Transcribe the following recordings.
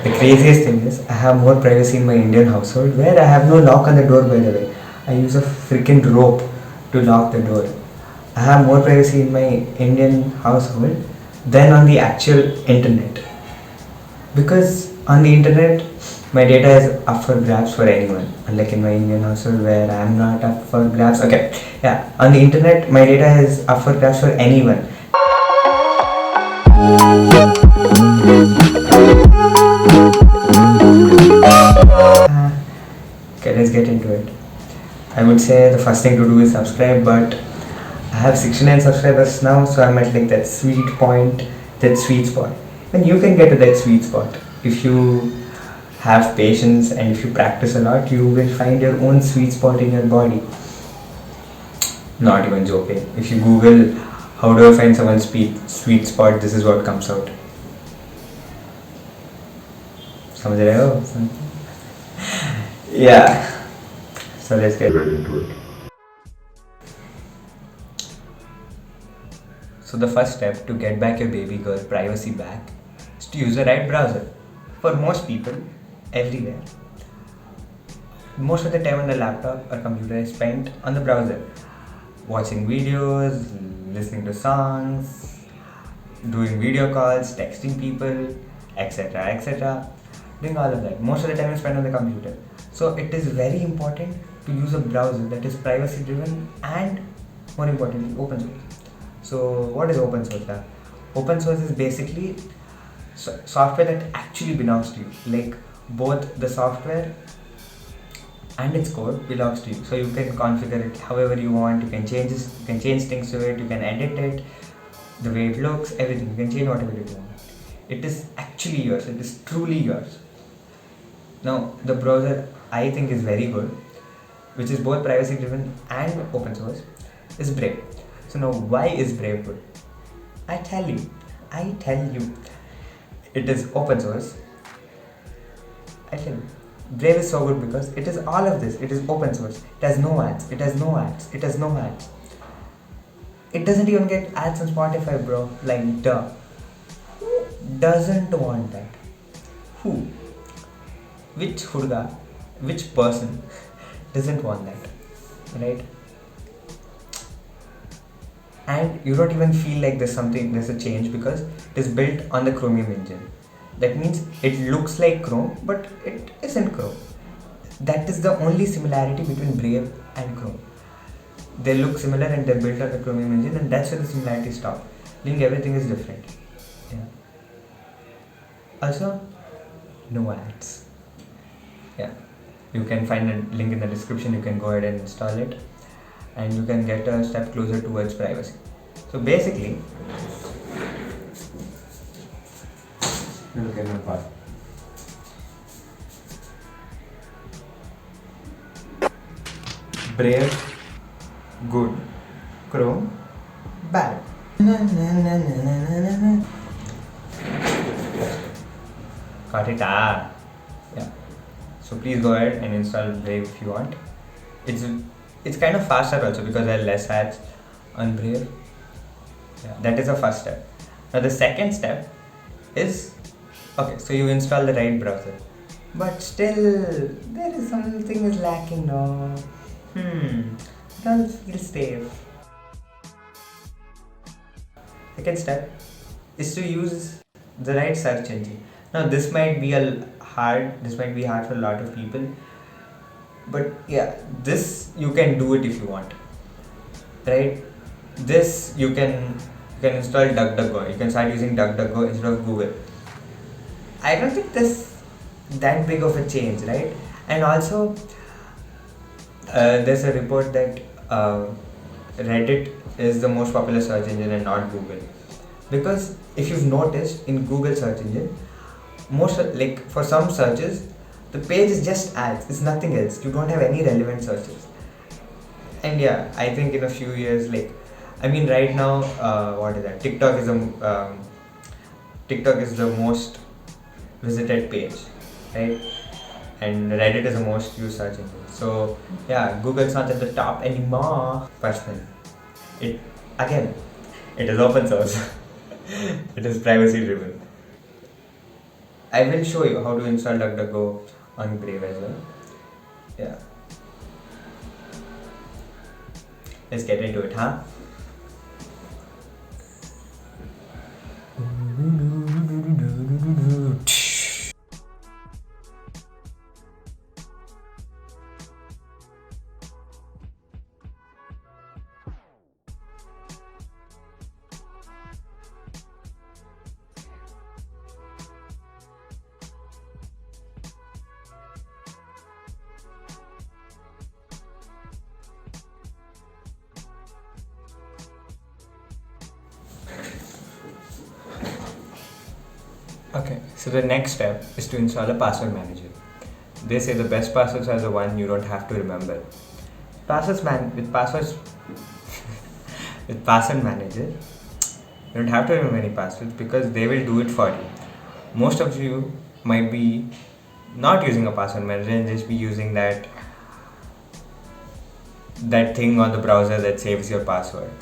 The craziest thing is I have more privacy in my Indian household where I have no lock on the door, by the way. I use a freaking rope to lock the door. I have more privacy in my Indian household than on the actual internet. Because on the internet, my data is up for grabs for anyone. Unlike in my Indian household where I am not up for grabs. Okay, yeah, on the internet, my data is up for grabs for anyone. Okay, let's get into it. I would say the first thing to do is subscribe, but I have 69 subscribers now, so I'm at like that sweet point, that sweet spot. And you can get to that sweet spot if you have patience and if you practice a lot. You will find your own sweet spot in your body. Not even joking. If you Google how do I find someone's sweet spot, this is what comes out. समझ रहे हो? Yeah. So let's get right into it. So the first step to get back your baby girl privacy back is to use the right browser. For most people, everywhere, most of the time on the laptop or computer is spent on the browser, watching videos, listening to songs, doing video calls, texting people, etc., etc., doing all of that. Most of the time is spent on the computer. So it is very important to use a browser that is privacy driven and, more importantly, open source. So what is open source? Open source is basically software that actually belongs to you. Like both the software and its code belongs to you. So you can configure it however you want. You can change this, you can change things to it. You can edit it, the way it looks, everything. You can change whatever you want. It is actually yours. It is truly yours. Now the browser I think is very good, which is both privacy driven and open source, is Brave. So now why is Brave good? I tell you, it is open source. I tell you, Brave is so good because it is all of this. It is open source. It has no ads. It has no ads. It has no ads. It doesn't even get ads on Spotify, bro. Like, duh. Who doesn't want that? Who? Which hurga, which person doesn't want that, right? And you don't even feel like there's a change because it is built on the Chromium engine. That means it looks like Chrome, but it isn't Chrome. That is the only similarity between Brave and Chrome. They look similar and they're built on the Chromium engine, and that's where the similarities stop. Link, everything is different. Yeah. Also, no ads. Yeah, you can find a link in the description. You can go ahead and install it and you can get a step closer towards privacy. So basically, look at my part. Brave, good. Chrome, bad. Got it? Ah. Yeah. So please go ahead and install Brave if you want. It's kind of faster also because there are less ads on Brave. Yeah, that is the first step. Now the second step is, okay, so you install the right browser, but still there is something is lacking now. Don't feel safe. Second step is to use the right search engine. Now this might be hard for a lot of people, but yeah, this you can do it if you want, right? This you can install DuckDuckGo. You can start using DuckDuckGo instead of Google. I don't think this that big of a change, right? And also there's a report that Reddit is the most popular search engine and not Google, because if you've noticed in Google search engine, for some searches the page is just ads, it's nothing else. You don't have any relevant searches. And yeah, I think in a few years, right now, what is that? TikTok is the most visited page, right? And Reddit is the most used search engine. So yeah, Google's not at the top anymore. Personally, it is open source. It is privacy driven. I will show you how to install DuckDuckGo on Brave as well. Yeah. Let's get into it, huh? Okay, so the next step is to install a password manager. They say the best passwords are the one you don't have to remember. With passwords with password manager, you don't have to remember any passwords because they will do it for you. Most of you might be not using a password manager and just be using that thing on the browser that saves your password,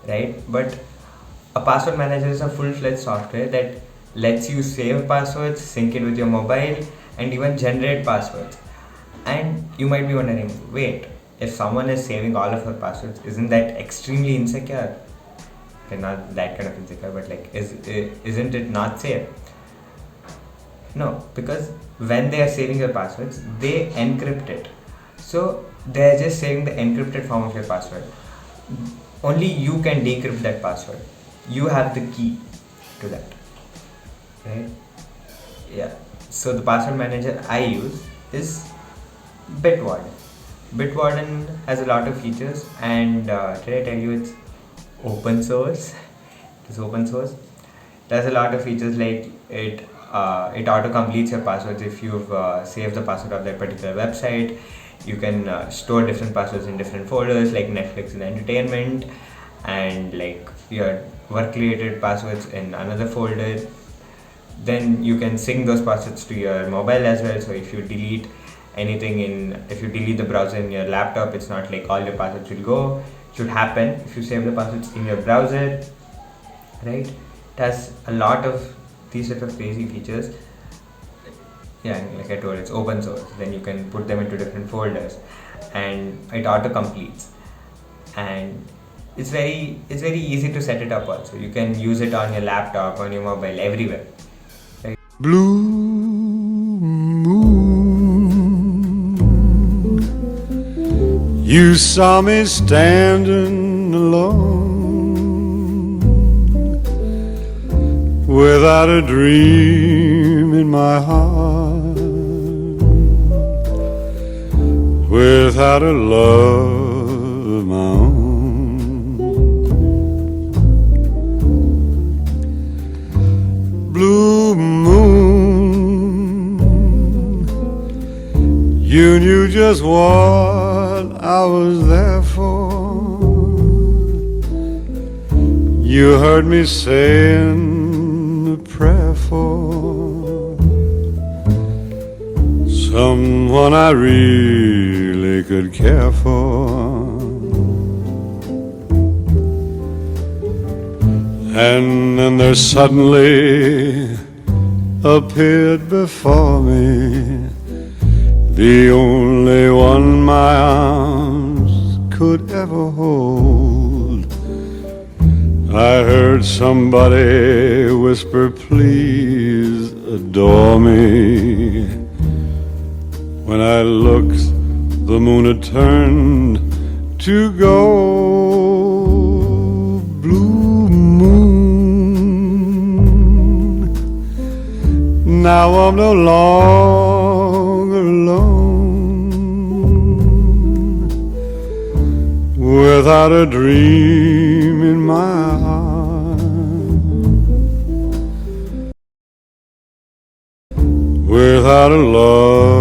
right? But a password manager is a full-fledged software that lets you save passwords, sync it with your mobile, and even generate passwords. And you might be wondering, wait, if someone is saving all of her passwords, isn't that extremely insecure? Okay, not that kind of insecure, but like, isn't it not safe? No, because when they are saving your passwords, they encrypt it. So they are just saving the encrypted form of your password. Only you can decrypt that password. You have the key to that, right? Yeah. So the password manager I use is Bitwarden. Bitwarden has a lot of features, and did I tell you it's open source? It's open source. It has a lot of features like it auto completes your passwords if you've saved the password of that particular website. You can store different passwords in different folders like Netflix and entertainment, and like your work related passwords in another folder. Then you can sync those passwords to your mobile as well. So if you delete if you delete the browser in your laptop, it's not like all your passwords will go. It should happen if you save the passwords in your browser, right? It has a lot of these sort of crazy features. Yeah, like I told, it's open source. Then you can put them into different folders, and it auto completes. And it's very easy to set it up. Also, you can use it on your laptop, on your mobile, everywhere. Right? Blue moon, you saw me standing alone, without a dream in my heart, without a love of my own. Blue moon, you knew just what I was there for. You heard me saying a prayer for someone I really could care for. And then there suddenly appeared before me the only one my arms could ever hold. I heard somebody whisper, please adore me. When I looked, the moon had turned to gold. Blue moon, now I'm no longer alone, without a dream in my heart, without a love